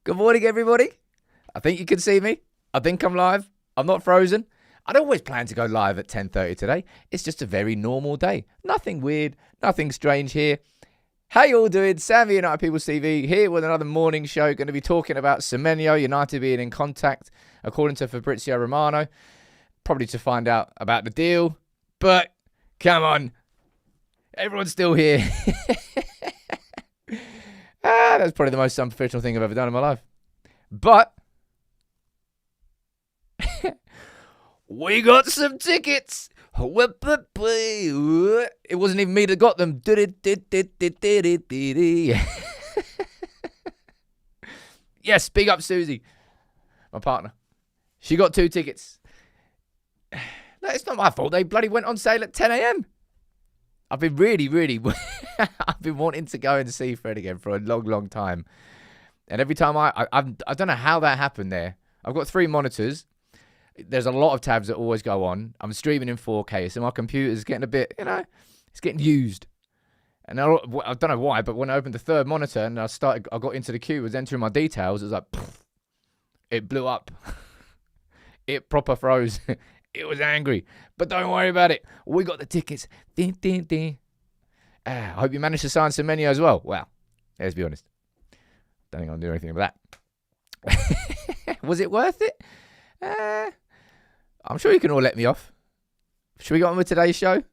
Good morning, everybody. I think you can see me. I think I'm live. I'm not frozen. I'd always plan to go live at 10:30 today. It's just a very normal day. Nothing weird, nothing strange here. How you all doing? Sammy United People's TV here with another morning show. Going to be talking about Semenyo, United being in contact, according to Fabrizio Romano. Probably to find out about the deal. But, come on. Everyone's still here. That's probably the most unprofessional thing I've ever done in my life. But we got some tickets. It wasn't even me that got them. Yes, big up Susie, my partner. She got 2 tickets. No, it's not my fault. They bloody went on sale at 10 a.m. I've been really, I've been wanting to go and see Fred again for a long time. And every time I don't know how that happened there. I've got 3 monitors. There's a lot of tabs that always go on. I'm streaming in 4K, so my computer's getting a bit, it's getting used. And I don't know why, but when I opened the 3rd monitor and I got into the queue, was entering my details, it was like, it blew up. It proper froze. It was angry. But don't worry about it. We got the tickets. I hope you managed to sign Semenyo as well. Well, let's be honest. Don't think I'll do anything about that. Was it worth it? I'm sure you can all let me off. Should we get on with today's show?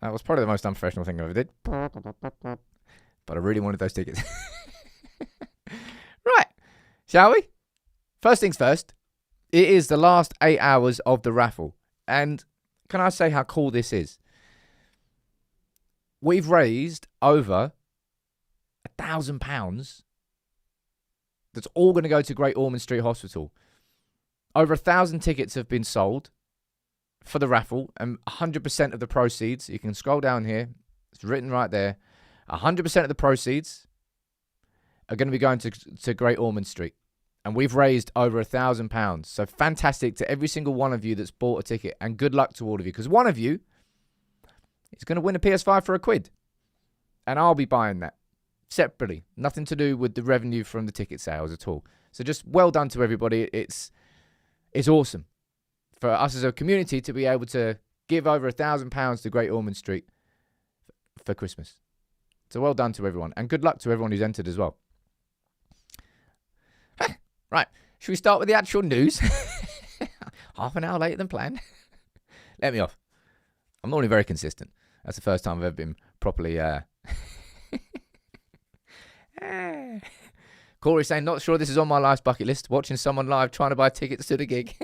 That was probably the most unprofessional thing I ever did. But I really wanted those tickets. Right. Shall we? First things first. It is the last 8 hours of the raffle. And can I say how cool this is? We've raised over £1,000. That's all going to go to Great Ormond Street Hospital. Over 1,000 tickets have been sold for the raffle. And 100% of the proceeds, you can scroll down here. It's written right there. 100% of the proceeds are going to be going to Great Ormond Street. And we've raised over £1,000. So fantastic to every single one of you that's bought a ticket. And good luck to all of you. Because one of you is going to win a PS5 for £1. And I'll be buying that separately. Nothing to do with the revenue from the ticket sales at all. So just well done to everybody. It's awesome for us as a community to be able to give over £1,000 to Great Ormond Street for Christmas. So well done to everyone. And good luck to everyone who's entered as well. Right, should we start with the actual news? Half an hour later than planned. Let me off. I'm normally very consistent. That's the first time I've ever been properly... Corey saying, not sure this is on my life's bucket list. Watching someone live trying to buy tickets to the gig.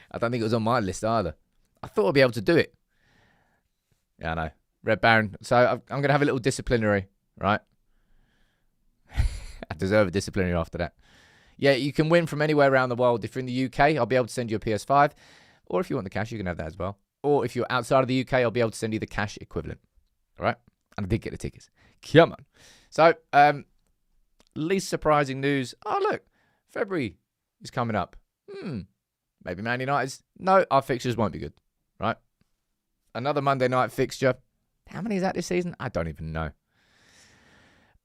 I don't think it was on my list either. I thought I'd be able to do it. Yeah, I know. Red Baron. So I'm going to have a little disciplinary, right? I deserve a disciplinary after that. Yeah, you can win from anywhere around the world. If you're in the UK, I'll be able to send you a PS5. Or if you want the cash, you can have that as well. Or if you're outside of the UK, I'll be able to send you the cash equivalent. All right? And I did get the tickets. Come on. So, least surprising news. Oh, look. February is coming up. Maybe Man United's. No, our fixtures won't be good. Right? Another Monday night fixture. How many is that this season? I don't even know.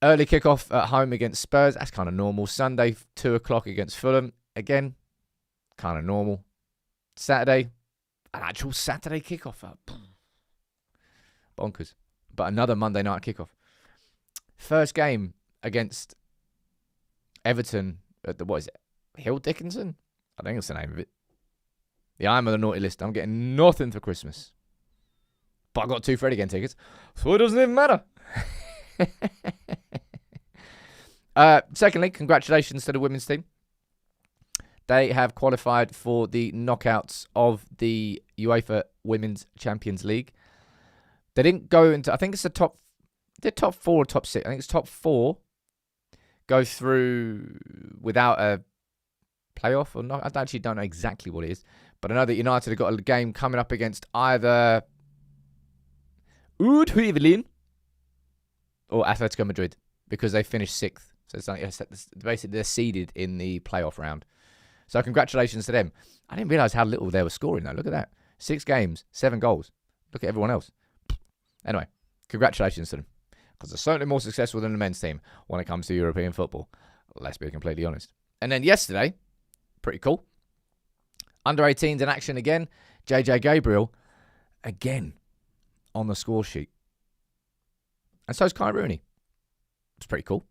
Early kickoff at home against Spurs. That's kind of normal. Sunday, 2 o'clock against Fulham. Again, kind of normal. Saturday, an actual Saturday kickoff. Bonkers. But another Monday night kickoff. First game against Everton at the, what is it? Hill Dickinson? I think that's the name of it. Yeah, I'm on the naughty list. I'm getting nothing for Christmas. But I got 2 Fred again tickets. So it doesn't even matter. Secondly, congratulations to the women's team. They have qualified for the knockouts of the UEFA Women's Champions League. They didn't go into, I think it's the top 4 or top 6. I think it's top 4 go through without a playoff or not. I actually don't know exactly what it is, but I know that United have got a game coming up against either Udhuivelin or Atletico Madrid because they finished 6th. So it's like, basically they're seeded in the playoff round. So congratulations to them. I didn't realise how little they were scoring though. Look at that. 6 games, 7 goals. Look at everyone else. Anyway, congratulations to them. Because they're certainly more successful than the men's team when it comes to European football. Let's be completely honest. And then yesterday, pretty cool. Under 18s in action again. JJ Gabriel, again, on the score sheet. And so is Kai Rooney. It's pretty cool.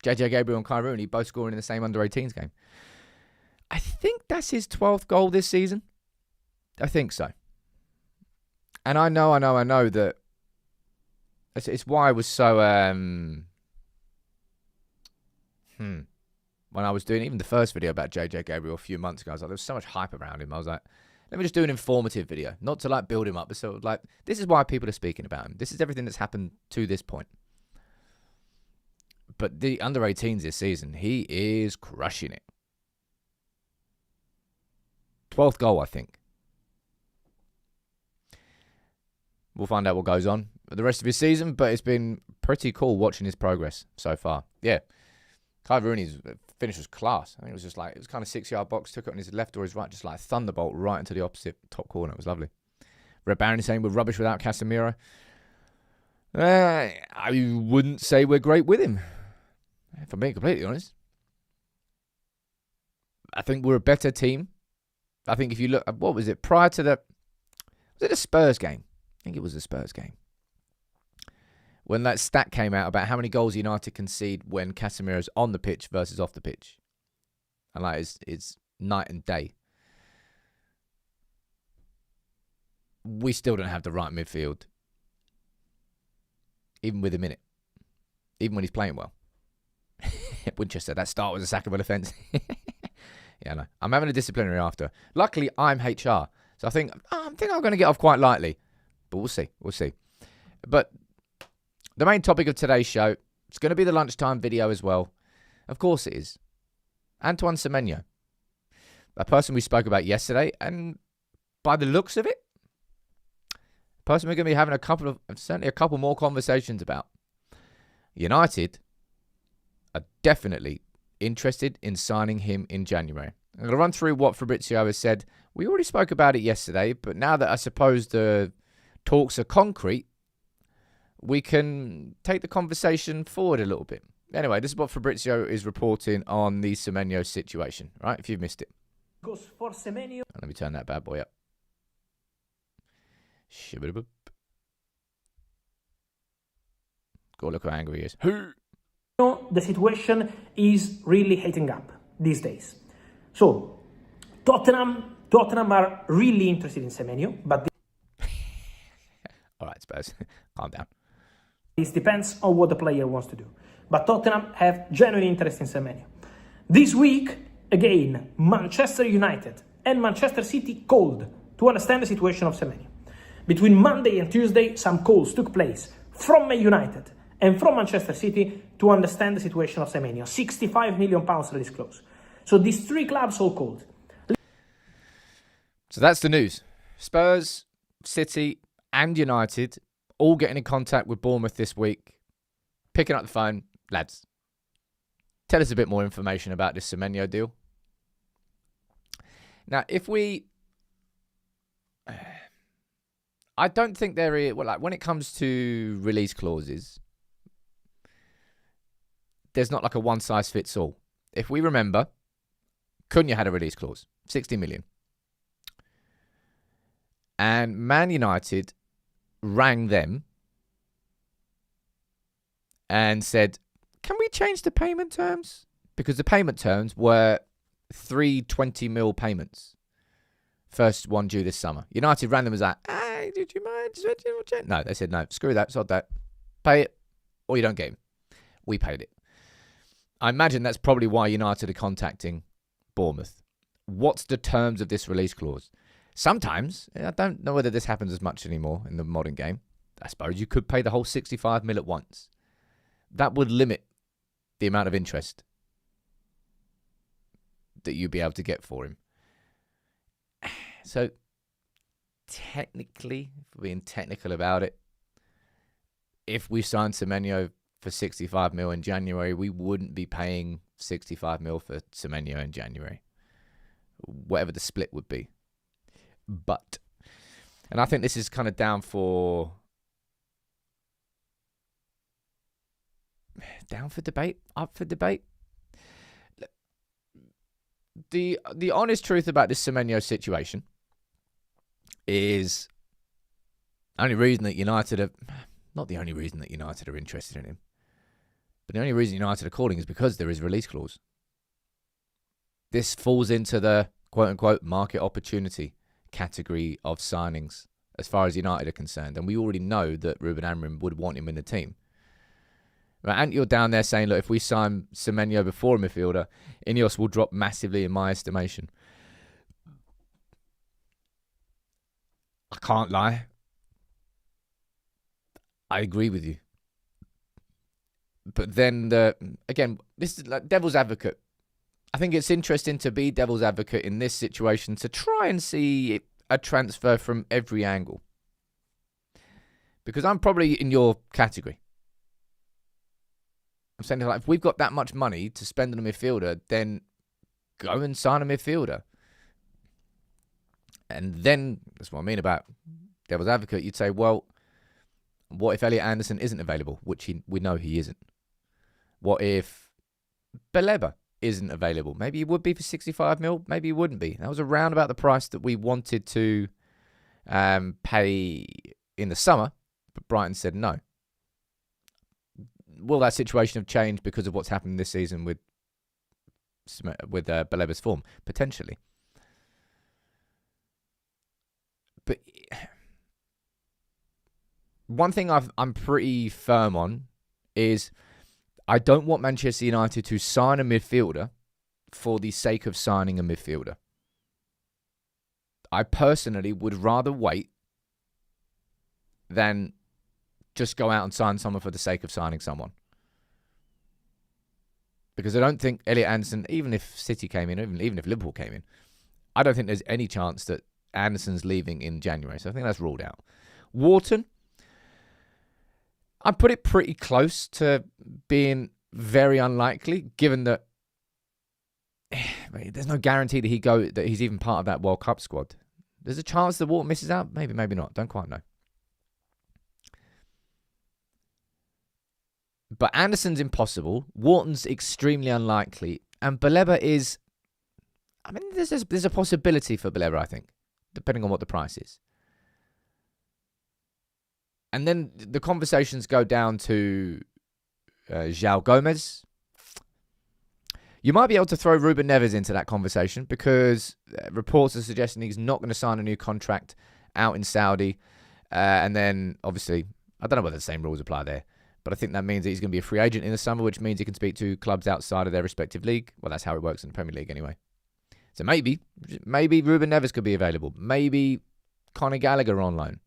JJ Gabriel and Kai Rooney both scoring in the same under 18s game. I think that's his 12th goal this season. I think so. And I know that it's why I was so when I was doing even the first video about JJ Gabriel a few months ago, I was like, there was so much hype around him. I was like, let me just do an informative video, not to like build him up, but sort of like, this is why people are speaking about him. This is everything that's happened to this point. But the under 18s this season, he is crushing it. 12th goal, I think. We'll find out what goes on for the rest of his season, but it's been pretty cool watching his progress so far. Yeah. Kai Rooney's finish was class. I think it was just like, it was kind of 6-yard box, took it on his left or his right, just like thunderbolt right into the opposite top corner. It was lovely. Red Baron is saying we're rubbish without Casemiro. I wouldn't say we're great with him, if I'm being completely honest. I think we're a better team. I think if you look, what was it, prior to was it a Spurs game? I think it was a Spurs game. When that stat came out about how many goals United concede when Casemiro's on the pitch versus off the pitch. And like, it's night and day. We still don't have the right midfield. Even with him in it. Even when he's playing well. Winchester, that start was a sackable offence. Yeah, I know. I'm having a disciplinary after. Luckily, I'm HR. So I think I'm going to get off quite lightly. But we'll see. We'll see. But the main topic of today's show, it's going to be the lunchtime video as well. Of course it is. Antoine Semenyo. A person we spoke about yesterday. And by the looks of it, a person we're going to be having certainly a couple more conversations about. United are definitely interested in signing him in January. I'm going to run through what Fabrizio has said. We already spoke about it yesterday, but now that I suppose the talks are concrete, we can take the conversation forward a little bit. Anyway, this is what Fabrizio is reporting on the Semenyo situation, right? If you've missed it. Goes for Semenyo. Let me turn that bad boy up. Shibba-dibba. Go look how angry he is. The situation is really heating up these days. So, Tottenham are really interested in Semenyo, but all right, Spurs, calm down. This depends on what the player wants to do. But Tottenham have genuine interest in Semenyo. This week, again, Manchester United and Manchester City called to understand the situation of Semenyo. Between Monday and Tuesday, some calls took place from Man United and from Manchester City to understand the situation of Semenyo. £65 million release clause. So these three clubs all called. So that's the news. Spurs, City and United all getting in contact with Bournemouth this week. Picking up the phone. Lads, tell us a bit more information about this Semenyo deal. Now, I don't think there is, well, like when it comes to release clauses, there's not like a one-size-fits-all. If we remember, Cunha had a release clause, 60 million. And Man United rang them and said, can we change the payment terms? Because the payment terms were 320 mil payments. First one due this summer. United rang them and was like, hey, did you mind? No, they said no. Screw that. Sod that. Pay it or you don't get him. We paid it. I imagine that's probably why United are contacting Bournemouth. What's the terms of this release clause? Sometimes, I don't know whether this happens as much anymore in the modern game. I suppose you could pay the whole 65 mil at once. That would limit the amount of interest that you'd be able to get for him. So, technically, if we're being technical about it, if we signed Semenyo for 65 mil in January, we wouldn't be paying 65 mil for Semenyo in January. Whatever the split would be. But, and I think this is kind of down for down for debate, up for debate. The honest truth about this Semenyo situation is only reason that United are not the only reason that United are interested in him, but the only reason United are calling is because there is a release clause. This falls into the quote-unquote market opportunity category of signings as far as United are concerned. And we already know that Ruben Amorim would want him in the team. Right, and you're down there saying, look, if we sign Semenyo before a midfielder, Ineos will drop massively in my estimation. I can't lie. I agree with you. But then, again, this is like devil's advocate. I think it's interesting to be devil's advocate in this situation to try and see a transfer from every angle. Because I'm probably in your category. I'm saying, like, if we've got that much money to spend on a midfielder, then go and sign a midfielder. And then, that's what I mean about devil's advocate, you'd say, well, what if Elliot Anderson isn't available? Which we know he isn't. What if Baleba isn't available? Maybe he would be for 65 mil. Maybe he wouldn't be. That was around about the price that we wanted to pay in the summer, but Brighton said no. Will that situation have changed because of what's happened this season with Baleba's form? Potentially. But one thing I'm pretty firm on is I don't want Manchester United to sign a midfielder for the sake of signing a midfielder. I personally would rather wait than just go out and sign someone for the sake of signing someone. Because I don't think Elliot Anderson, even if City came in, even if Liverpool came in, I don't think there's any chance that Anderson's leaving in January. So I think that's ruled out. Wharton, I put it pretty close to being very unlikely, given that there's no guarantee that he's even part of that World Cup squad. There's a chance that Wharton misses out. Maybe, maybe not. Don't quite know. But Anderson's impossible. Wharton's extremely unlikely. And Baleba is... I mean, there's a possibility for Baleba, I think, depending on what the price is. And then the conversations go down to João Gomez. You might be able to throw Ruben Neves into that conversation because reports are suggesting he's not going to sign a new contract out in Saudi. And then, obviously, I don't know whether the same rules apply there. But I think that means that he's going to be a free agent in the summer, which means he can speak to clubs outside of their respective league. Well, that's how it works in the Premier League anyway. So maybe Ruben Neves could be available. Maybe Conor Gallagher on loan.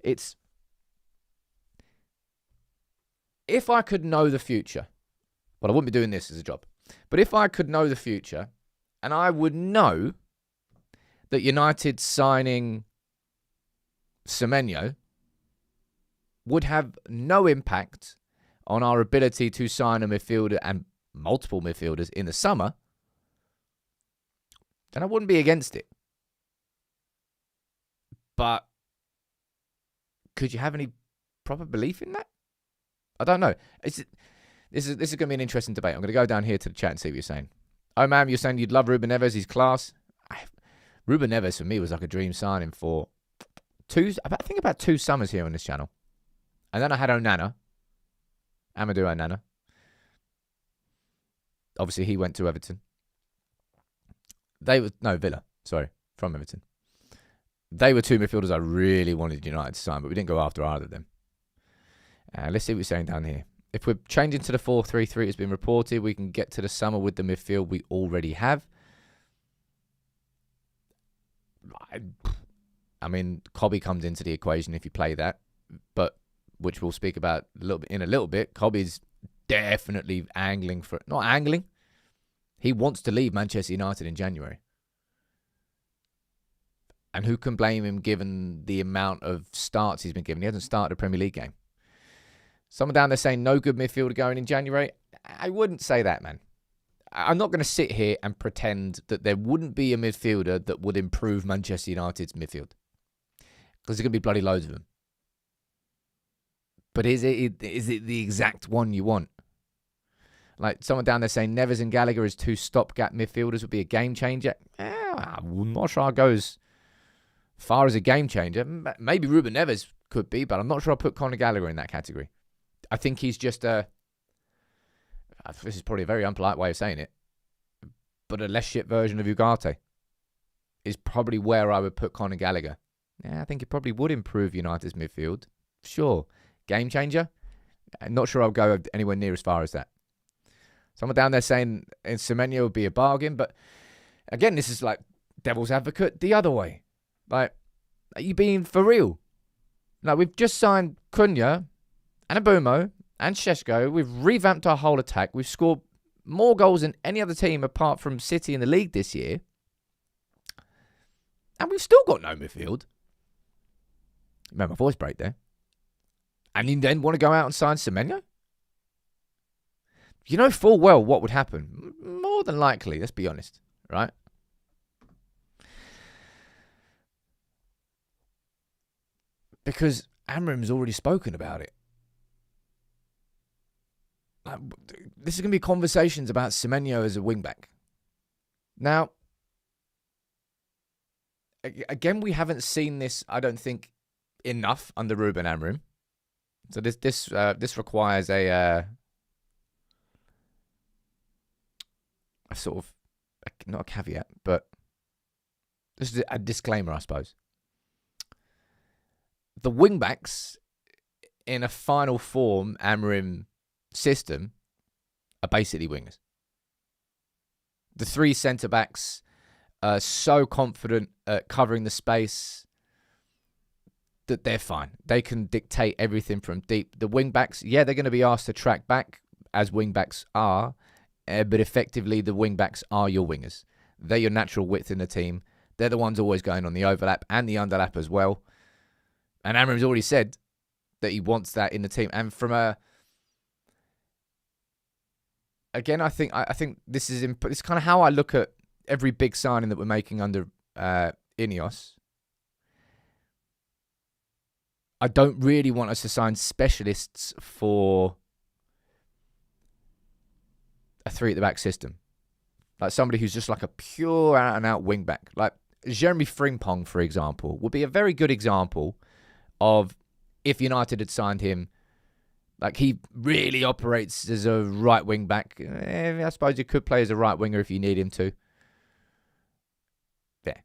It's... If I could know the future, well, I wouldn't be doing this as a job. But if I could know the future, and I would know that United signing Semenyo would have no impact on our ability to sign a midfielder and multiple midfielders in the summer, then I wouldn't be against it. But could you have any proper belief in that? I don't know. This is going to be an interesting debate. I'm going to go down here to the chat and see what you're saying. Oh, man, you're saying you'd love Ruben Neves. He's class. Ruben Neves, for me, was like a dream signing for about 2 summers here on this channel. And then I had Amadou Onana. Obviously, he went to Everton. Villa. Sorry, from Everton. They were 2 midfielders I really wanted United to sign, but we didn't go after either of them. Let's see what we're saying down here. If we're changing to the 4-3-3, it's been reported, we can get to the summer with the midfield we already have. I mean, Kobbie comes into the equation if you play that, but which we'll speak about in a little bit. Kobbie's definitely angling for... Not angling. He wants to leave Manchester United in January. And who can blame him given the amount of starts he's been given? He hasn't started a Premier League game. Someone down there saying no good midfielder going in January. I wouldn't say that, man. I'm not going to sit here and pretend that there wouldn't be a midfielder that would improve Manchester United's midfield. Because there's going to be bloody loads of them. But is it the exact one you want? Like someone down there saying Neves and Gallagher as two stopgap midfielders would be a game changer. I'm not sure I'll go as far as a game changer. Maybe Ruben Neves could be, but I'm not sure I'll put Conor Gallagher in that category. I think he's just this is probably a very unpolite way of saying it, but a less shit version of Ugarte is probably where I would put Conor Gallagher. Yeah, I think it probably would improve United's midfield. Sure. Game changer? I'm not sure I'll go anywhere near as far as that. Someone down there saying Semenyo would be a bargain, but again, this is like devil's advocate the other way. Like, are you being for real? Like, we've just signed Cunha and Abumo and Šeško. We've revamped our whole attack. We've scored more goals than any other team apart from City in the league this year. And we've still got no midfield. You made my voice break there. And you then want to go out and sign Semenyo? You know full well what would happen. More than likely, let's be honest, right? Because Amram's already spoken about it. This is going to be conversations about Semenyo as a wing-back. Now, again, we haven't seen this, I don't think, enough under Ruben Amorim. So this requires a sort of, not a caveat, but this is a disclaimer, I suppose. The wing-backs in a final form Amorim system are basically wingers. The three centre-backs are so confident at covering the space that they're fine. They can dictate everything from deep. The wing-backs, yeah, they're going to be asked to track back, as wing-backs are, but effectively the wing-backs are your wingers. They're your natural width in the team. They're the ones always going on the overlap and the underlap as well. And Amorim's already said that he wants that in the team. And from again, I think this is kind of how I look at every big signing that we're making under Ineos. I don't really want us to sign specialists for a three at the back system. Like somebody who's just like a pure out and out wing back. Like Jeremy Frimpong, for example, would be a very good example of if United had signed him. Like he really operates as a right wing back. I suppose you could play as a right winger if you need him to. Yeah.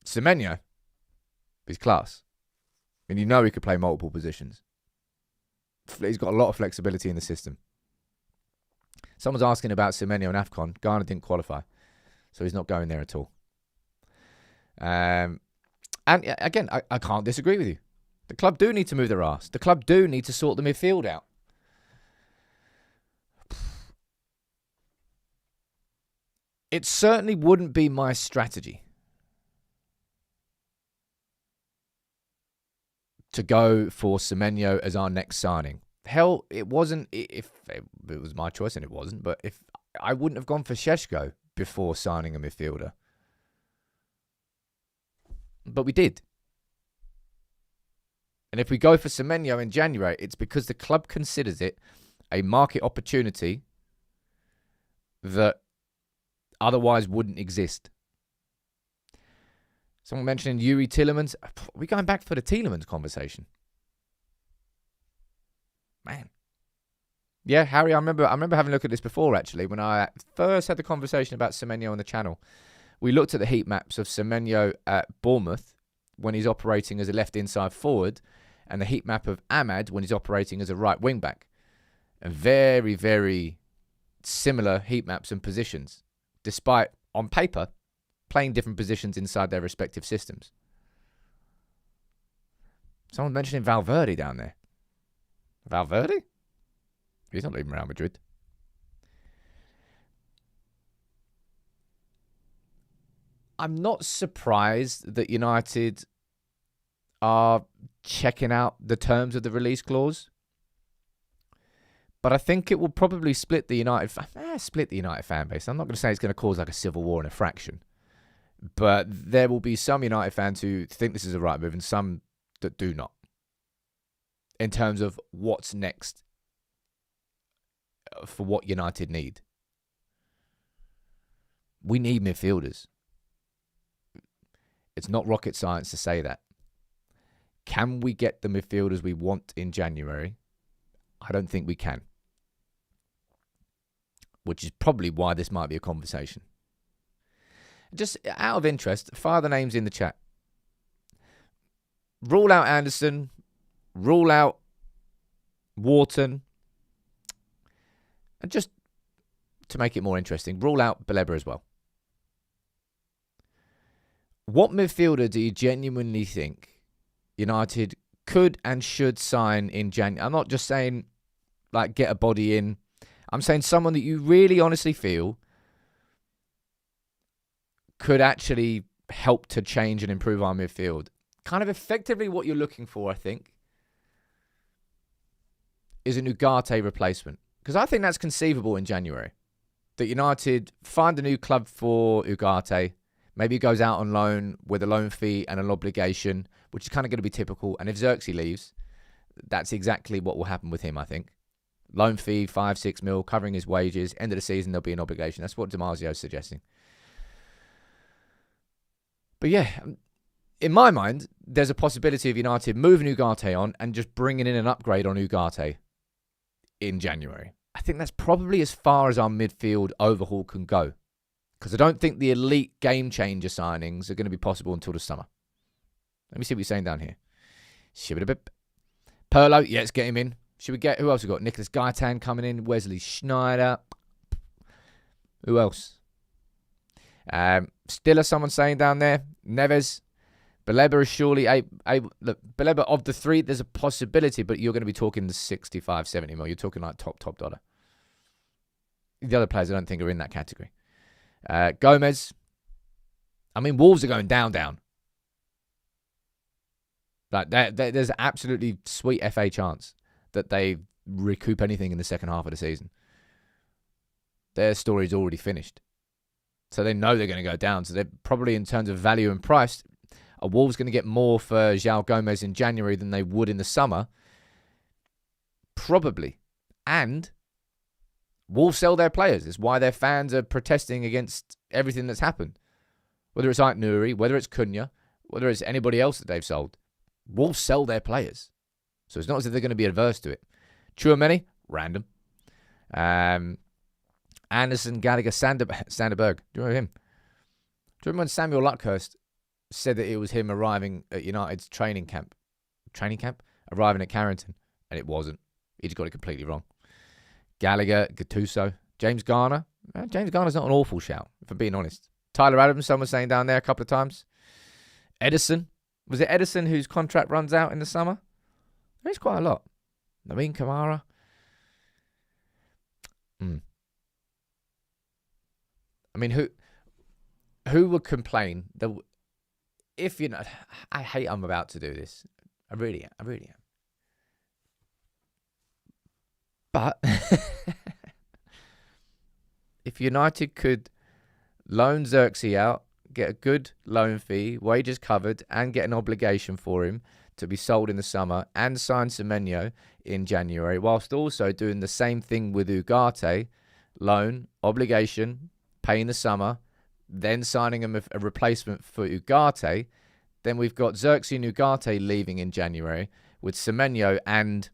Semenyo is class. And you know he could play multiple positions. He's got a lot of flexibility in the system. Someone's asking about Semenyo and AFCON. Ghana didn't qualify, so he's not going there at all. And again, I can't disagree with you. The club do need to move their arse. The club do need to sort the midfield out. It certainly wouldn't be my strategy to go for Semenyo as our next signing. Hell, it wasn't, if it was my choice, and it wasn't, but if I wouldn't have gone for Šeško before signing a midfielder. But we did. And if we go for Semenyo in January, it's because the club considers it a market opportunity that otherwise wouldn't exist. Someone mentioning Yuri Tielemans. Are we going back for the Tielemans conversation? Man. Yeah, Harry, I remember having a look at this before, actually, when I first had the conversation about Semenyo on the channel. We looked at the heat maps of Semenyo at Bournemouth when he's operating as a left inside forward, and the heat map of Ahmad when he's operating as a right wing back. And very, very similar heat maps and positions, despite, on paper, playing different positions inside their respective systems. Someone mentioning Valverde down there. Valverde? He's not leaving Real Madrid. I'm not surprised that United are checking out the terms of the release clause. But I think it will probably split the United fan base. I'm not going to say it's going to cause like a civil war and a fraction. But there will be some United fans who think this is a right move and some that do not. in terms of what's next for what United need. We need midfielders. It's not rocket science to say that. Can we get the midfielders we want in January? I don't think we can. Which is probably why this might be a conversation. Just out of interest, fire the names in the chat. Rule out Anderson. Rule out Wharton. And just to make it more interesting, rule out Baleba as well. What midfielder do you genuinely think United could and should sign in January? I'm not just saying, like, get a body in. I'm saying someone that you really honestly feel could actually help to change and improve our midfield. Kind of effectively what you're looking for, I think, is an Ugarte replacement. Because I think that's conceivable in January. That United find a new club for Ugarte. Maybe he goes out on loan with a loan fee and an obligation, which is kind of going to be typical. And if Xerxes leaves, that's exactly what will happen with him, I think. Loan fee, 5-6 mil, covering his wages. End of the season, there'll be an obligation. That's what DiMarzio's suggesting. But yeah, in my mind, there's a possibility of United moving Ugarte on and just bringing in an upgrade on Ugarte in January. I think that's probably as far as our midfield overhaul can go. Because I don't think the elite game changer signings are going to be possible until the summer. Let me see what you're saying down here. Shibidabib. Perlo, yeah, let's get him in. Should we get, who else we got? Nicholas Gaitan coming in. Wesley Schneider. Who else? Stiller, someone saying down there. Neves. Baleba is surely able. Look, Baleba, of the three, there's a possibility, but you're going to be talking the 65, 70 mil. You're talking like top dollar. The other players I don't think are in that category. Gomez. I mean, Wolves are going down. Like there's an absolutely sweet FA chance that they recoup anything in the second half of the season. Their story's already finished. So they know they're going to go down. So they're probably, in terms of value and price, are Wolves going to get more for João Gomez in January than they would in the summer? Probably. And Wolves sell their players. It's why their fans are protesting against everything that's happened. Whether it's Ait Nouri, whether it's Cunha, whether it's anybody else that they've sold. Wolves sell their players. So it's not as if they're going to be adverse to it. Chouameni, random. Anderson, Gallagher, Sanderberg. Do you remember him? Do you remember when Samuel Luckhurst said that it was him arriving at United's training camp? Arriving at Carrington. And it wasn't. He just got it completely wrong. Gallagher, Gattuso, James Garner. James Garner's not an awful shout, if I'm being honest. Tyler Adams, someone saying down there a couple of times. Edison. Was it Edison whose contract runs out in the summer? There's quite a lot. Naveen Kamara. I mean, who would complain that if you know? I hate I'm about to do this. I really am. But if United could loan Xerxes out, get a good loan fee, wages covered, and get an obligation for him to be sold in the summer, and sign Semenyo in January, whilst also doing the same thing with Ugarte, loan, obligation, paying the summer, then signing him a replacement for Ugarte, then we've got Xerxes and Ugarte leaving in January, with Semenyo and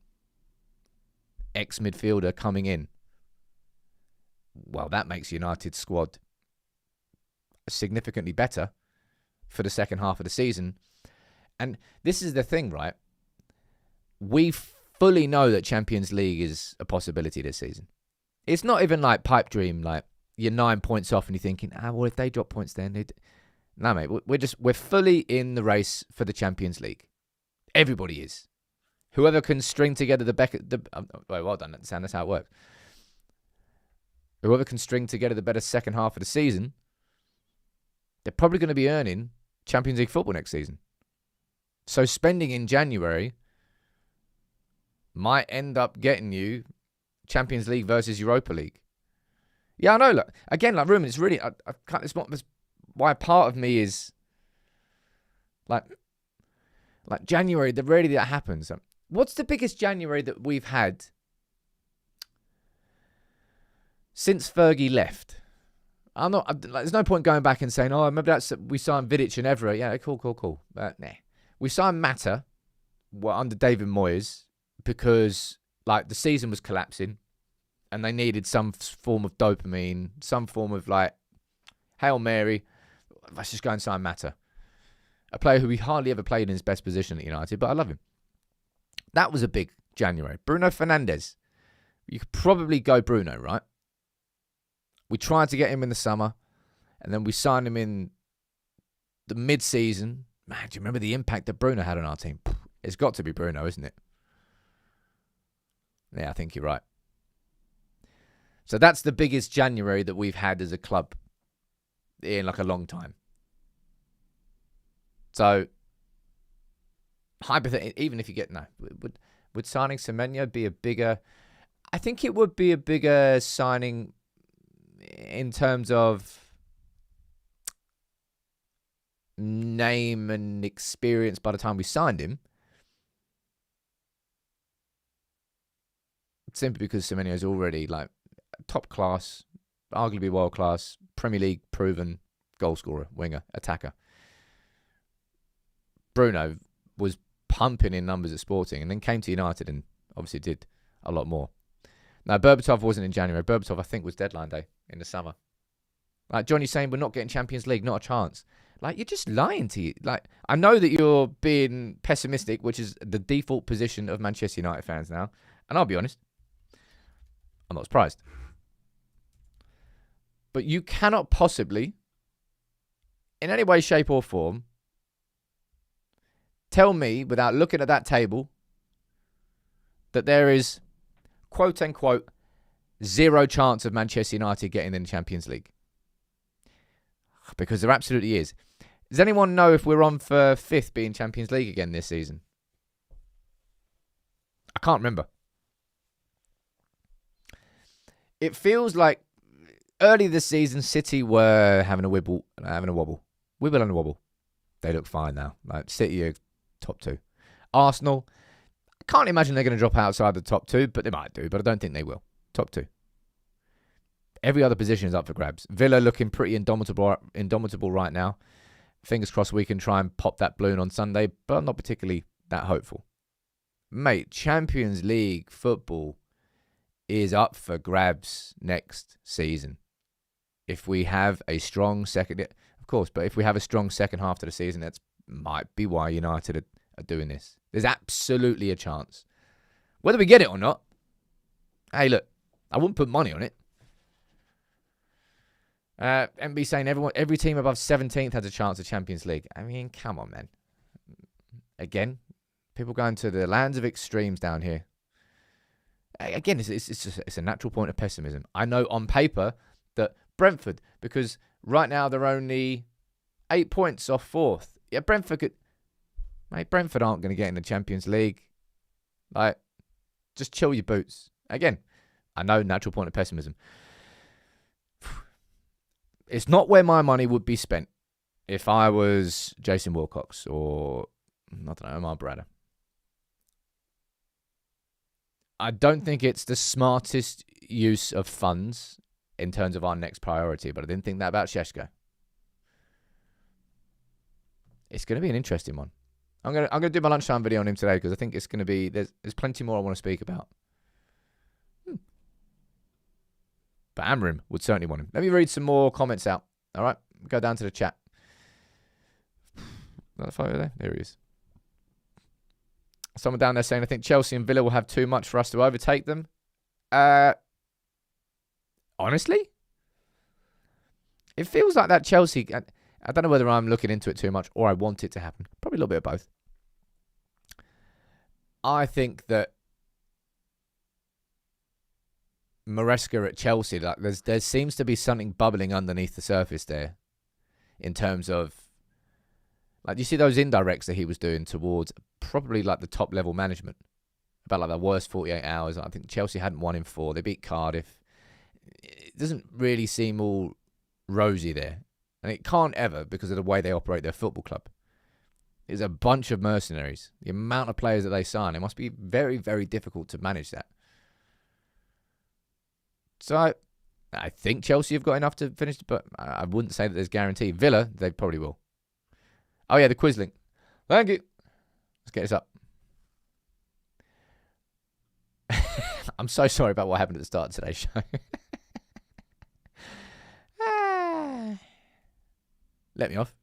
ex-midfielder coming in. Well, that makes United's squad significantly better for the second half of the season. And this is the thing, right? We fully know that Champions League is a possibility this season. It's not even like pipe dream, like you're 9 points off and you're thinking, well, if they drop points then... No, mate, we're fully in the race for the Champions League. Everybody is. Whoever can string together well done, Sam, that's how it works. Whoever can string together the better second half of the season, they're probably going to be earning Champions League football next season. So spending in January might end up getting you Champions League versus Europa League. Yeah, I know. Look, again, like Ruben, it's really... I can't, it's why part of me is... Like January, the rarely that happens. What's the biggest January that we've had since Fergie left? There's no point going back and saying, oh, maybe we signed Vidic and Evra. Yeah, cool. But nah. We signed Mata under David Moyes because the season was collapsing and they needed some form of dopamine, some form of Hail Mary. Let's just go and sign Mata. A player who he hardly ever played in his best position at United, but I love him. That was a big January. Bruno Fernandes. You could probably go Bruno, right? We tried to get him in the summer, and then we signed him in the mid-season. Man, do you remember the impact that Bruno had on our team? It's got to be Bruno, isn't it? Yeah, I think you're right. So that's the biggest January that we've had as a club in a long time. So, hypothetically, even if you get... No, would signing Semenyo be a bigger... I think it would be a bigger signing in terms of name and experience by the time we signed him. Simply because Semenyo is already top class, arguably world class, Premier League proven goal scorer, winger, attacker. Bruno was pumping in numbers at Sporting and then came to United and obviously did a lot more. Now, Berbatov wasn't in January. Berbatov, I think, was deadline day in the summer. Johnny's saying we're not getting Champions League, not a chance. You're just lying to you. I know that you're being pessimistic, which is the default position of Manchester United fans now. And I'll be honest, I'm not surprised. But you cannot possibly, in any way, shape or form, tell me, without looking at that table, that there is, quote-unquote, zero chance of Manchester United getting in the Champions League. Because there absolutely is. Does anyone know if we're on for 5th being Champions League again this season? I can't remember. It feels like early this season, City were having a wobble. Wibble and a wobble. They look fine now. City are top 2. Arsenal, I can't imagine they're going to drop outside the top 2, but they might do, but I don't think they will. Top 2. Every other position is up for grabs. Villa looking pretty indomitable right now. Fingers crossed we can try and pop that balloon on Sunday, but I'm not particularly that hopeful. Mate, Champions League football is up for grabs next season. If we have a strong second... Of course, but if we have a strong second half to the season, that might be why United are doing this. There's absolutely a chance. Whether we get it or not, hey, look, I wouldn't put money on it. MB saying every team above 17th has a chance of Champions League. I mean, come on, man. Again, people going to the lands of extremes down here. Again, it's a natural point of pessimism. I know on paper that Brentford, because right now they're only 8 points off 4th. Yeah, Brentford could... Mate, Brentford aren't going to get in the Champions League. Just chill your boots. Again, I know natural point of pessimism. It's not where my money would be spent if I was Jason Wilcox or, I don't know, Omar Brada. I don't think it's the smartest use of funds in terms of our next priority, but I didn't think that about Šeško. It's going to be an interesting one. I'm going to do my lunchtime video on him today because I think it's going to be... There's plenty more I want to speak about. But Amrim would certainly want him. Let me read some more comments out. All right? Go down to the chat. Another photo there? There he is. Someone down there saying, I think Chelsea and Villa will have too much for us to overtake them. Honestly? It feels like that Chelsea... I don't know whether I'm looking into it too much or I want it to happen. Probably a little bit of both. I think that Maresca at Chelsea, there seems to be something bubbling underneath the surface there in terms of, you see those indirects that he was doing towards probably the top level management about the worst 48 hours. I think Chelsea hadn't won in 4. They beat Cardiff. It doesn't really seem all rosy there. And it can't ever because of the way they operate their football club. is a bunch of mercenaries. The amount of players that they sign, it must be very, very difficult to manage that. So I think Chelsea have got enough to finish, but I wouldn't say that there's guarantee. Villa, they probably will. Oh, yeah, the quiz link. Thank you. Let's get this up. I'm so sorry about what happened at the start of today's show. Let me off.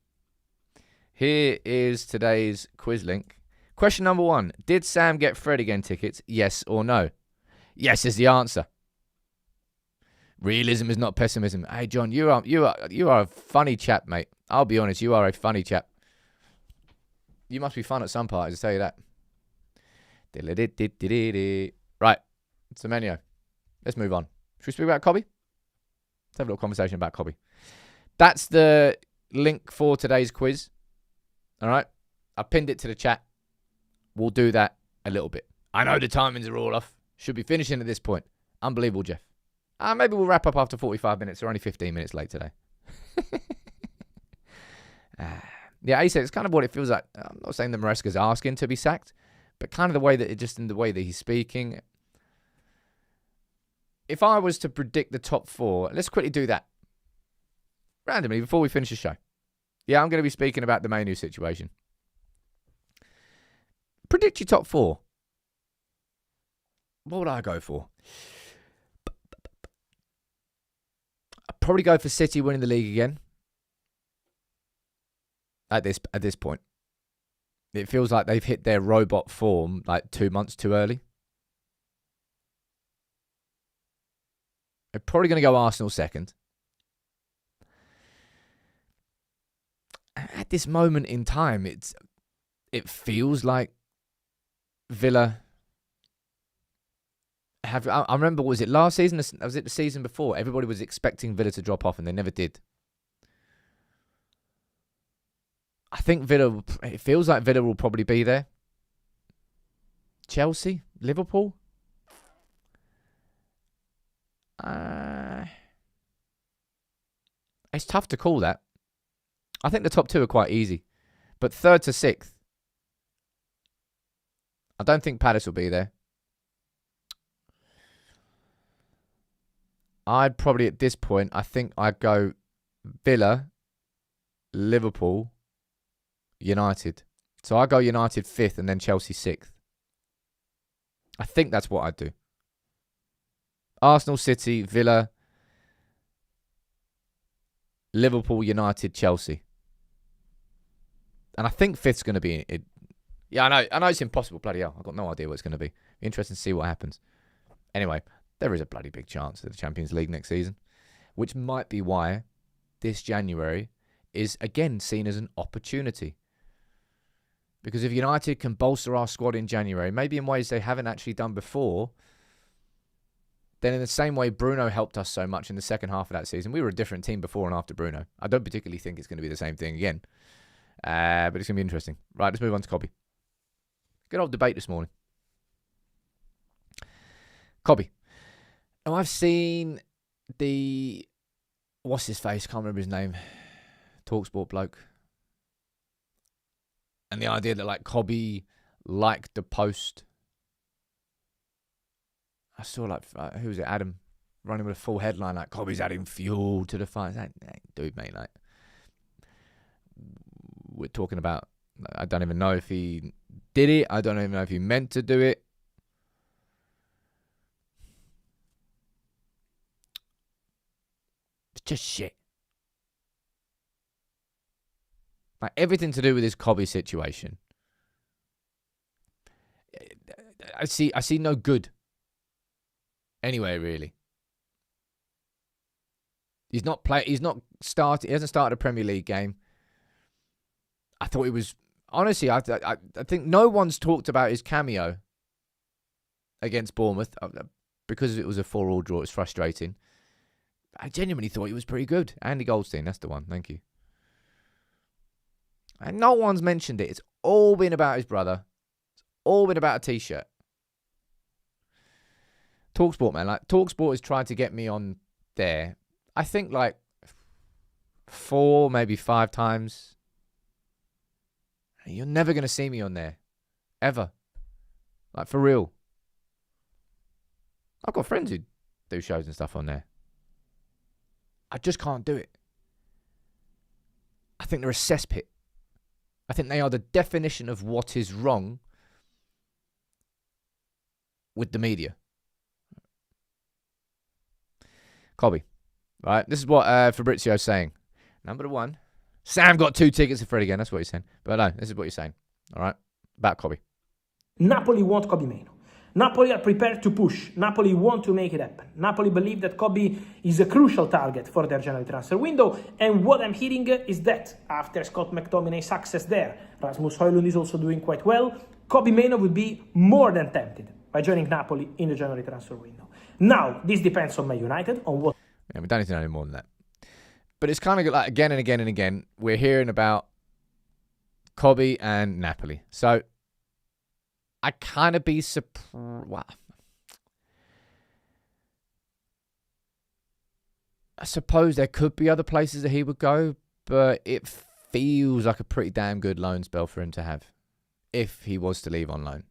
Here is today's quiz link. Question number 1. Did Sam get Fred again tickets? Yes or no? Yes is the answer. Realism is not pessimism. Hey, John, you are a funny chap, mate. I'll be honest, you are a funny chap. You must be fun at some parties, I'll tell you that. Right, Semenyo. Let's move on. Should we speak about Kobbie? Let's have a little conversation about Kobbie. That's the link for today's quiz. All right? I pinned it to the chat. We'll do that a little bit. I know the timings are all off. Should be finishing at this point. Unbelievable, Jeff. Maybe we'll wrap up after 45 minutes. We're only 15 minutes late today. Yeah, Asa, it's kind of what it feels like. I'm not saying that Maresca's asking to be sacked, but kind of the way that in the way that he's speaking. If I was to predict the top 4, let's quickly do that randomly before we finish the show. Yeah, I'm going to be speaking about the Mainoo situation. Predict your top 4. What would I go for? I'd probably go for City winning the league again. At this point, it feels like they've hit their robot form like 2 months too early. They're probably going to go Arsenal second. At this moment in time, it feels like Villa have. I remember, was it last season? Was it the season before? Everybody was expecting Villa to drop off, and they never did. I think Villa. It feels like Villa will probably be there. Chelsea, Liverpool. It's tough to call that. I think the top 2 are quite easy, but 3rd to 6th, I don't think Palace will be there. I'd probably at this point, I think I'd go Villa, Liverpool, United. So I go United 5th and then Chelsea 6th. I think that's what I'd do. Arsenal, City, Villa, Liverpool, United, Chelsea. And I think 5th's going to be it. Yeah, I know it's impossible. Bloody hell. I've got no idea what it's going to be. Interesting to see what happens. Anyway, there is a bloody big chance of the Champions League next season, which might be why this January is again seen as an opportunity. Because if United can bolster our squad in January, maybe in ways they haven't actually done before, then in the same way Bruno helped us so much in the second half of that season, we were a different team before and after Bruno. I don't particularly think it's going to be the same thing again. But it's going to be interesting. Right, let's move on to Kobbie. Good old debate this morning. Kobbie. Now, I've seen the... What's his face? Can't remember his name. TalkSport bloke. And the idea that, like, Kobbie liked the post. I saw, like, who was it? Adam running with a full headline, like, Kobbie's adding fuel to the fight. Like, dude, mate, like, we're talking about, I don't even know if he did it. I don't even know if he meant to do it. It's just shit. Like, everything to do with this Kobbie situation. I see no good. Anyway, really. He hasn't started a Premier League game. I thought it was, honestly, I think no one's talked about his cameo against Bournemouth because it was a 4-4 draw. It's frustrating. I genuinely thought he was pretty good. Andy Goldstein, that's the one. Thank you. And no one's mentioned it. It's all been about his brother. It's all been about a T-shirt. TalkSport, man. Like, TalkSport has tried to get me on there. I think like 4, maybe 5 times. You're never going to see me on there. Ever. Like, for real. I've got friends who do shows and stuff on there. I just can't do it. I think they're a cesspit. I think they are the definition of what is wrong with the media. Kobbie, right? This is what Fabrizio's saying. Number one, Sam got 2 tickets to Fred again. That's what he's saying. But no, this is what he's saying. All right? About Kobbie. Napoli want Kobbie Mainoo. Napoli are prepared to push. Napoli want to make it happen. Napoli believe that Kobbie is a crucial target for their January transfer window. And what I'm hearing is that after Scott McTominay's success there, Rasmus Højlund is also doing quite well. Kobbie Mainoo would be more than tempted by joining Napoli in the January transfer window. Now, this depends on Man United, on what... Yeah, we don't need to know any more than that. But it's kind of like again and again and again, we're hearing about Kobbie and Napoli. So, I kind of be surprised. Well, I suppose there could be other places that he would go, but it feels like a pretty damn good loan spell for him to have if he was to leave on loan.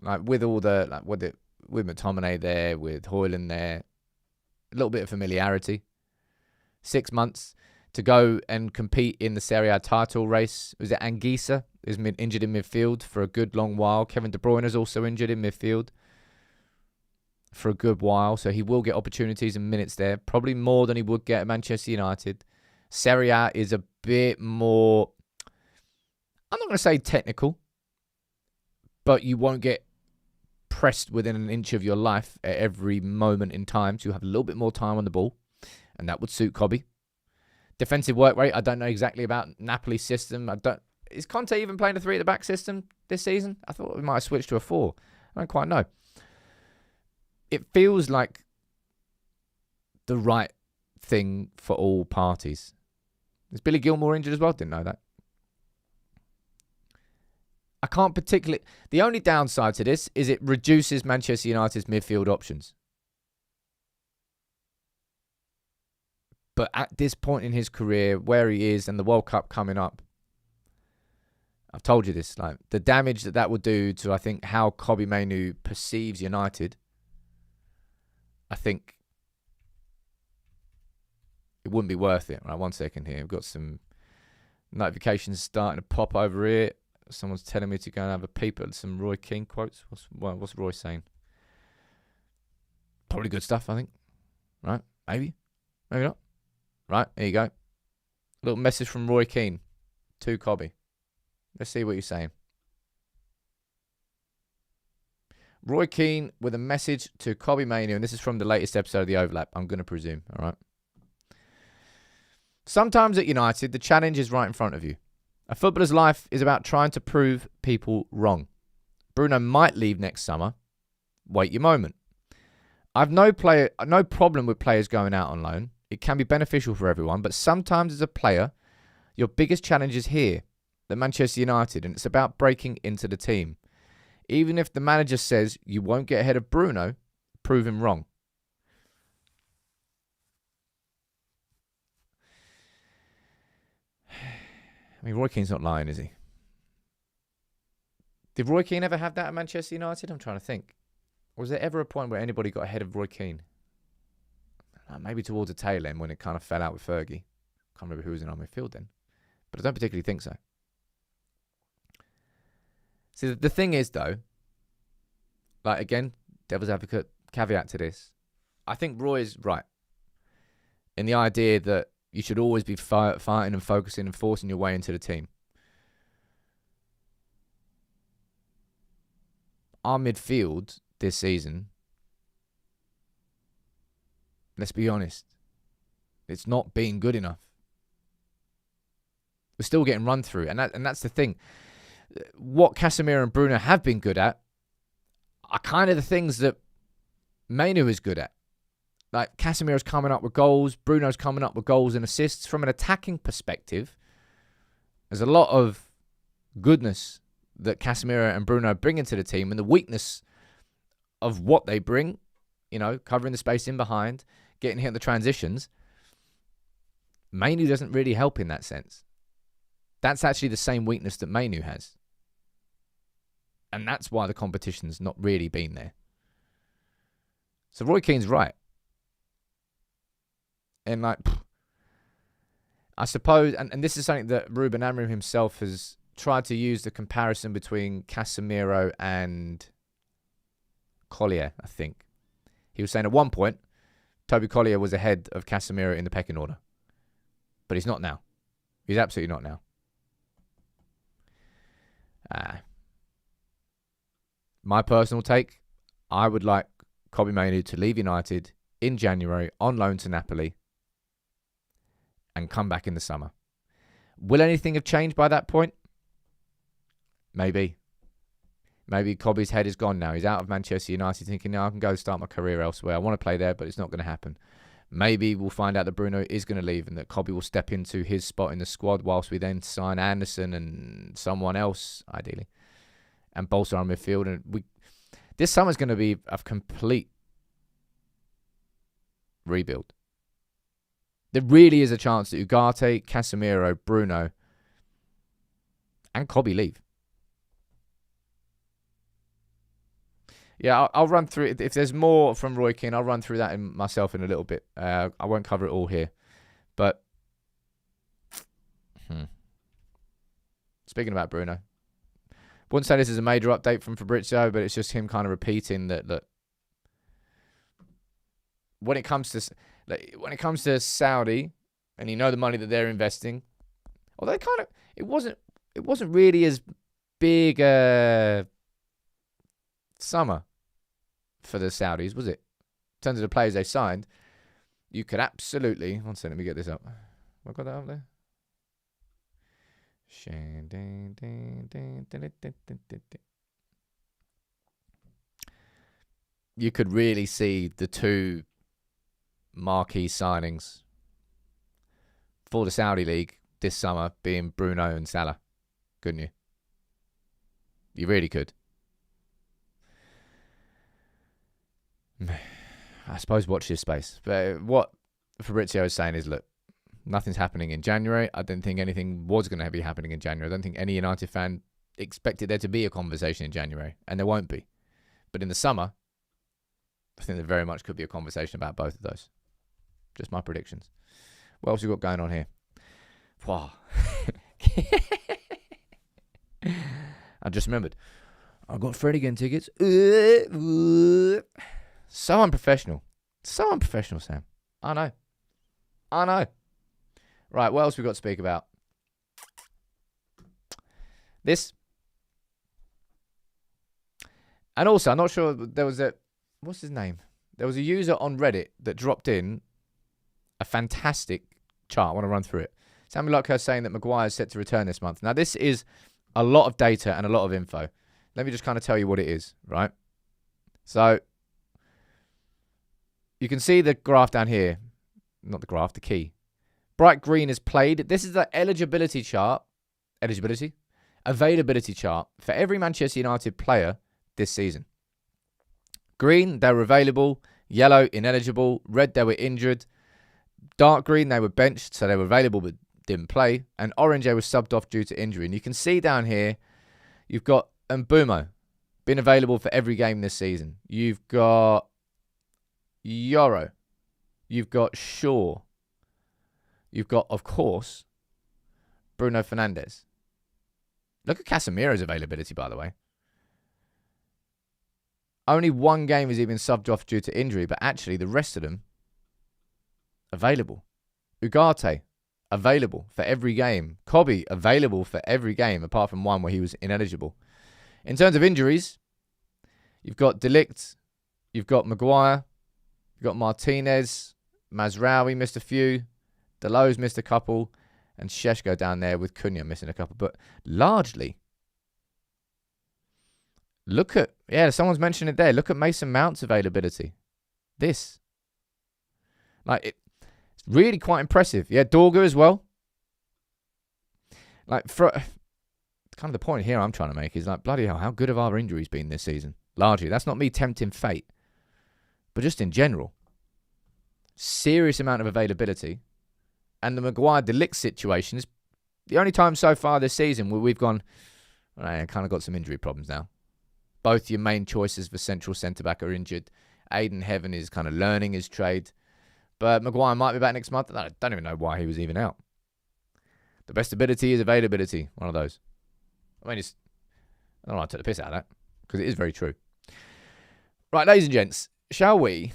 Like with all the with McTominay there, with Højlund there, a little bit of familiarity. 6 months to go and compete in the Serie A title race. Was it Anguissa is injured in midfield for a good long while. Kevin De Bruyne is also injured in midfield for a good while, so he will get opportunities and minutes there, probably more than he would get at Manchester United. Serie A is a bit more, I'm not going to say technical, but you won't get pressed within an inch of your life at every moment in time, so you have a little bit more time on the ball, and that would suit Kobbie. Defensive work rate, I don't know exactly about Napoli's system. Is Conte even playing a 3 at the back system this season? I thought we might have switched to a 4. I don't quite know. It feels like the right thing for all parties. Is Billy Gilmour injured as well? Didn't know that. I can't particularly... The only downside to this is it reduces Manchester United's midfield options. But at this point in his career, where he is and the World Cup coming up, I've told you this, like the damage that would do to, I think, how Kobbie Mainoo perceives United, I think it wouldn't be worth it. Right, 1 second here. We've got some notifications starting to pop over here. Someone's telling me to go and have a peep at some Roy Keane quotes. What's Roy saying? Probably good stuff, I think. Right? Maybe. Maybe not. Right, there you go. A little message from Roy Keane to Kobbie. Let's see what you're saying. Roy Keane with a message to Kobbie Mainoo, and this is from the latest episode of The Overlap, I'm going to presume, all right? Sometimes at United, the challenge is right in front of you. A footballer's life is about trying to prove people wrong. Bruno might leave next summer. Wait your moment. I've no problem with players going out on loan. It can be beneficial for everyone, but sometimes as a player, your biggest challenge is here, at Manchester United, and it's about breaking into the team. Even if the manager says you won't get ahead of Bruno, prove him wrong. I mean, Roy Keane's not lying, is he? Did Roy Keane ever have that at Manchester United? I'm trying to think. Was there ever a point where anybody got ahead of Roy Keane? Maybe towards the tail end when it kind of fell out with Fergie. Can't remember who was in our midfield then. But I don't particularly think so. See, the thing is, though, like, again, devil's advocate, caveat to this. I think Roy is right in the idea that you should always be fighting and focusing and forcing your way into the team. Our midfield this season, let's be honest, it's not being good enough. We're still getting run through, and that's the thing. What Casemiro and Bruno have been good at are kind of the things that Mainoo is good at. Like, Casemiro's coming up with goals, Bruno's coming up with goals and assists. From an attacking perspective, there's a lot of goodness that Casemiro and Bruno bring into the team, and the weakness of what they bring, you know, covering the space in behind, getting hit in the transitions, Mainoo doesn't really help in that sense. That's actually the same weakness that Mainoo has. And that's why the competition's not really been there. So Roy Keane's right. And like, I suppose, and this is something that Ruben Amorim himself has tried to use the comparison between Casemiro and Collier, I think. He was saying at one point, Toby Collier was ahead of Casemiro in the pecking order. But he's not now. He's absolutely not now. My personal take, I would like Kobbie Mainoo to leave United in January on loan to Napoli and come back in the summer. Will anything have changed by that point? Maybe. Maybe Kobbie's head is gone now. He's out of Manchester United thinking, no, I can go start my career elsewhere. I want to play there, but it's not going to happen. Maybe we'll find out that Bruno is going to leave and that Kobbie will step into his spot in the squad whilst we then sign Anderson and someone else, ideally, and bolster our midfield. And this summer's going to be a complete rebuild. There really is a chance that Ugarte, Casemiro, Bruno, and Kobbie leave. Yeah, I'll run through it. If there's more from Roy Keane, I'll run through that myself in a little bit. I won't cover it all here. But speaking about Bruno, wouldn't say this is a major update from Fabrizio, but it's just him kind of repeating that when it comes to Saudi, and you know the money that they're investing, although it wasn't really as big a summer for the Saudis, was it? In terms of the players they signed, you could absolutely... One second, let me get this up. Have I got that up there? You could really see the two marquee signings for the Saudi League this summer being Bruno and Salah, couldn't you? You really could. I suppose watch this space. But what Fabrizio is saying is, look, nothing's happening in January. I didn't think anything was going to be happening in January. I don't think any United fan expected there to be a conversation in January, and there won't be. But in the summer, I think there very much could be a conversation about both of those. Just my predictions. What else we got going on here? Wow. I just remembered. I got Fred again tickets. So unprofessional. So unprofessional, Sam. I know. Right, what else we got to speak about? This. And also, I'm not sure, there was what's his name? There was a user on Reddit that dropped in a fantastic chart. I want to run through it. Sammy Locker saying that Maguire is set to return this month. Now, this is a lot of data and a lot of info. Let me just kind of tell you what it is, right? So, you can see the graph down here. Not the graph, the key. Bright green is played. This is the eligibility chart. Availability chart for every Manchester United player this season. Green, they were available. Yellow, ineligible. Red, they were injured. Dark green, they were benched, so they were available but didn't play. And orange, they were subbed off due to injury. And you can see down here, you've got Mbumo, been available for every game this season. You've got Yoro. You've got Shaw. You've got, of course, Bruno Fernandes. Look at Casemiro's availability, by the way. Only one game has he been subbed off due to injury, but actually the rest of them available. Ugarte, available for every game. Kobbie, available for every game, apart from one where he was ineligible. In terms of injuries, you've got De Ligt, you've got Maguire, you've got Martinez, Mazraoui missed a few, Delo's missed a couple, and Šeško down there with Cunha missing a couple. But largely, look at, someone's mentioned it there. Look at Mason Mount's availability. This. It's really quite impressive. Yeah, Dorga as well. For kind of the point here I'm trying to make is bloody hell, how good have our injuries been this season? Largely. That's not me tempting fate. But just in general. Serious amount of availability. And the Maguire De Ligt situation is The only time so far this season where we've gone, I kind of got some injury problems now. Both your main choices for central centre-back are injured. Aidan Heaven is kind of learning his trade. But Maguire might be back next month. I don't even know why he was even out. The best ability is availability. One of those. I mean, I don't want to take the piss out of that, because it is very true. Right, ladies and gents, shall we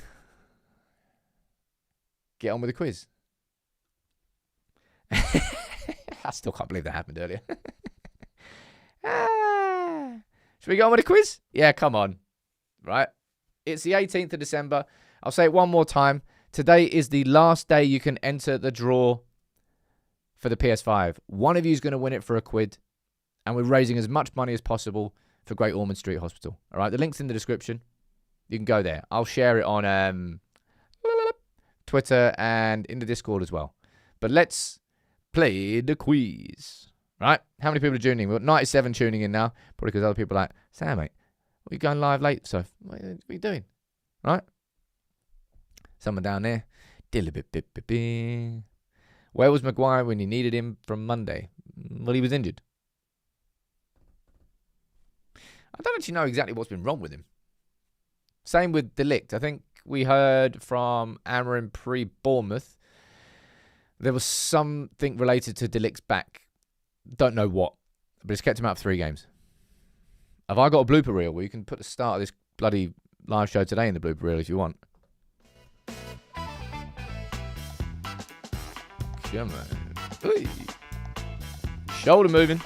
get on with the quiz? I still can't believe that happened earlier. Should we go on with the quiz? Yeah, come on. Right. It's the 18th of December. I'll say it one more time. Today is the last day you can enter the draw for the PS5. One of you is going to win it for £1. And we're raising as much money as possible for Great Ormond Street Hospital. All right. The link's in the description. You can go there. I'll share it on Twitter and in the Discord as well. But let's play the quiz. Right? How many people are tuning in? We've got 97 tuning in now. Probably because other people are like, Sam, mate, we're going live late, so what are you doing? Right? Someone down there. Where was Maguire when you needed him from Monday? Well, he was injured. I don't actually know exactly what's been wrong with him. Same with De Ligt. I think we heard from Amarin pre-Bournemouth. There was something related to De Ligt's back. Don't know what, but it's kept him out for 3 games. Have I got a blooper reel where you can put the start of this bloody live show today in the blooper reel if you want? Come on. Ooh. Shoulder moving.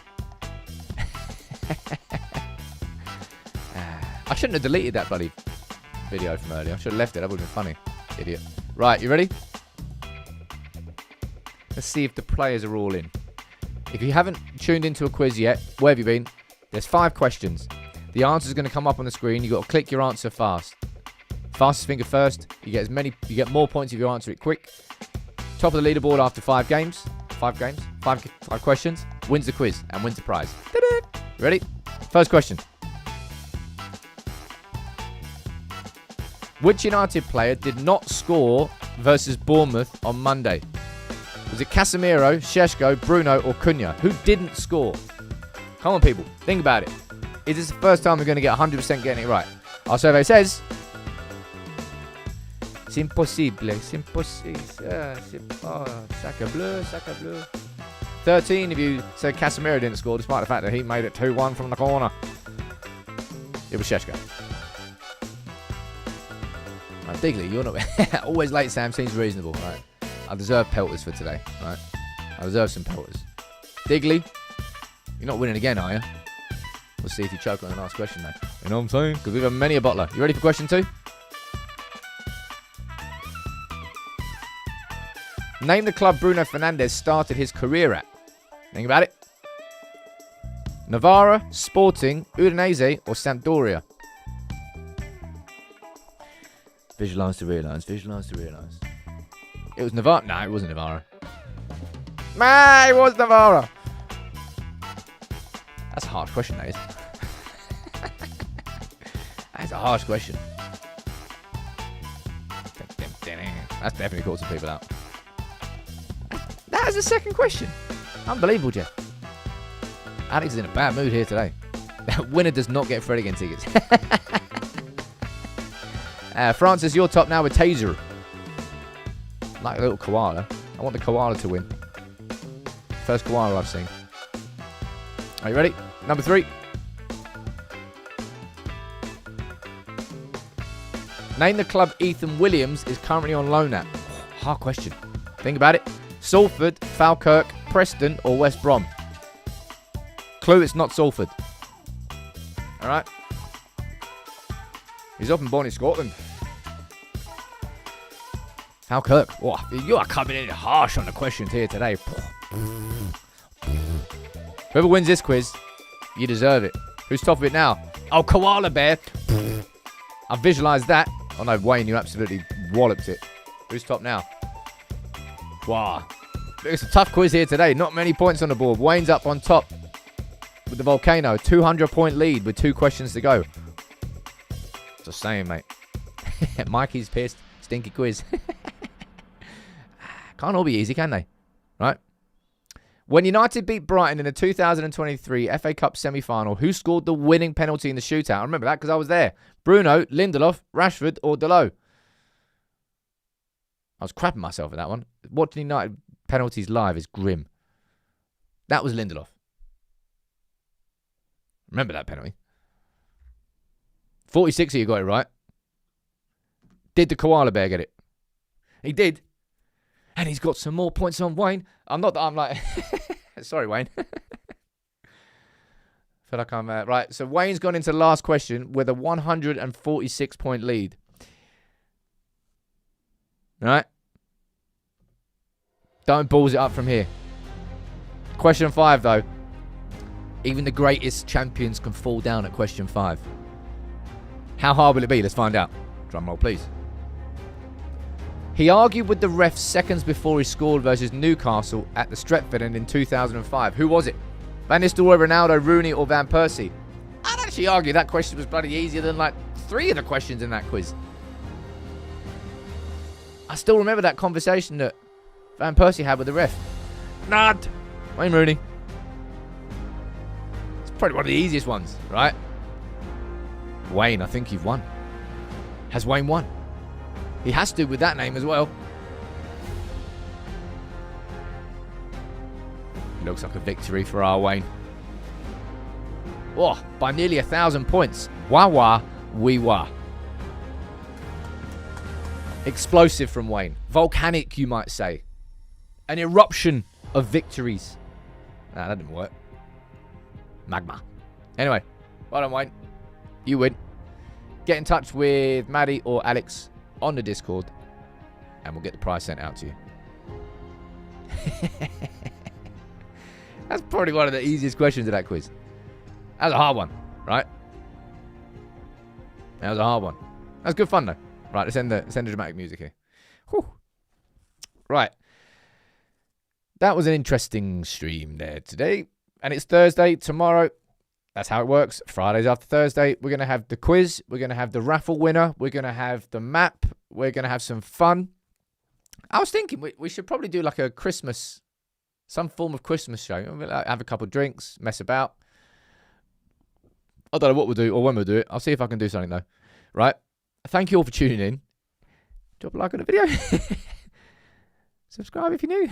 I shouldn't have deleted that bloody video from earlier. I should have left it. That would have been funny. Idiot. Right, you ready? Let's see if the players are all in. If you haven't tuned into a quiz yet, where have you been? There's 5 questions. The answer's going to come up on the screen. You've got to click your answer fast. Fastest finger first. You get more points if you answer it quick. Top of the leaderboard after 5 games. 5 games? 5 questions. Wins the quiz and wins the prize. Ta-da! Ready? First question. Which United player did not score versus Bournemouth on Monday? Was it Casemiro, Šeško, Bruno, or Cunha? Who didn't score? Come on, people. Think about it. Is this the first time we're going to get 100% getting it right? Our survey says... C'est impossible. C'est impossible. Sacre bleu, sacre bleu. 13 of you said Casemiro didn't score, despite the fact that he made it 2-1 from the corner. It was Šeško. Right, Digley, you're not... Always late, Sam. Seems reasonable, right? I deserve pelters for today, right? I deserve some pelters. Digley, you're not winning again, are you? We'll see if you choke on the last question, though. You know what I'm saying? Because we've had many a bottler. You ready for question 2? Name the club Bruno Fernandes started his career at. Think about it. Novara, Sporting, Udinese, or Sampdoria? Visualise to realise. Visualise to realise. It was Novara. No, it wasn't Novara. It was Novara. That's a harsh question, that is. That's a harsh question. That's definitely caught some people out. That is the second question. Unbelievable, Jeff. Alex is in a bad mood here today. Winner does not get Fred again tickets. Francis, you're top now with Taser. Like a little koala. I want the koala to win. First koala I've seen. Are you ready? Number 3. Name the club Ethan Williams is currently on loan at. Hard question. Think about it. Salford, Falkirk, Preston, or West Brom? Clue, it's not Salford. Alright. He's up and born in Scotland. Falkirk. Oh, you are coming in harsh on the questions here today. Whoever wins this quiz, you deserve it. Who's top of it now? Oh, Koala Bear. I visualised that. Oh no, Wayne, you absolutely walloped it. Who's top now? Wow. It's a tough quiz here today. Not many points on the board. Wayne's up on top with the Volcano. 200-point lead with 2 questions to go. Just saying, mate. Mikey's pissed. Stinky quiz. Can't all be easy, can they? Right? When United beat Brighton in the 2023 FA Cup semi-final, who scored the winning penalty in the shootout? I remember that because I was there. Bruno, Lindelof, Rashford, or Delot? I was crapping myself at that one. Watching United penalties live is grim. That was Lindelof. Remember that penalty. 46 of you got it right. Did the koala bear get it? He did. And he's got some more points on Wayne. I'm like... Sorry, Wayne. Feel like I'm... right, so Wayne's gone into the last question with a 146-point lead. All right? Don't balls it up from here. Question 5, though. Even the greatest champions can fall down at question 5. How hard will it be? Let's find out. Drum roll, please. He argued with the ref seconds before he scored versus Newcastle at the Stretford End in 2005. Who was it? Van Nistelrooy, Ronaldo, Rooney, or Van Persie? I'd actually argue that question was bloody easier than like 3 of the questions in that quiz. I still remember that conversation that Van Persie had with the ref. Nod. Wayne Rooney. It's probably one of the easiest ones, right? Wayne, I think you've won. Has Wayne won? He has to with that name as well. Looks like a victory for our Wayne. Oh, by nearly 1,000 points. Wah wah, wee wah. Explosive from Wayne. Volcanic, you might say. An eruption of victories. Nah, that didn't work. Magma. Anyway, well done, Wayne. You win. Get in touch with Maddie or Alex on the Discord, and we'll get the prize sent out to you. That's probably one of the easiest questions of that quiz. That was a hard one, right? That was a hard one. That was good fun, though. Right, let's end the dramatic music here. Whew. Right. That was an interesting stream there today. And it's Thursday. Tomorrow, that's how it works. Fridays after Thursday, we're going to have the quiz. We're going to have the raffle winner. We're going to have the map. We're going to have some fun. I was thinking we should probably do like a Christmas, some form of Christmas show. Have a couple of drinks, mess about. I don't know what we'll do or when we'll do it. I'll see if I can do something though. Right? Thank you all for tuning in. Drop a like on the video. Subscribe if you're new.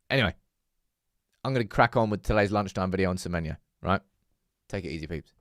Anyway. I'm going to crack on with today's lunchtime video on Semenyo, right? Take it easy, peeps.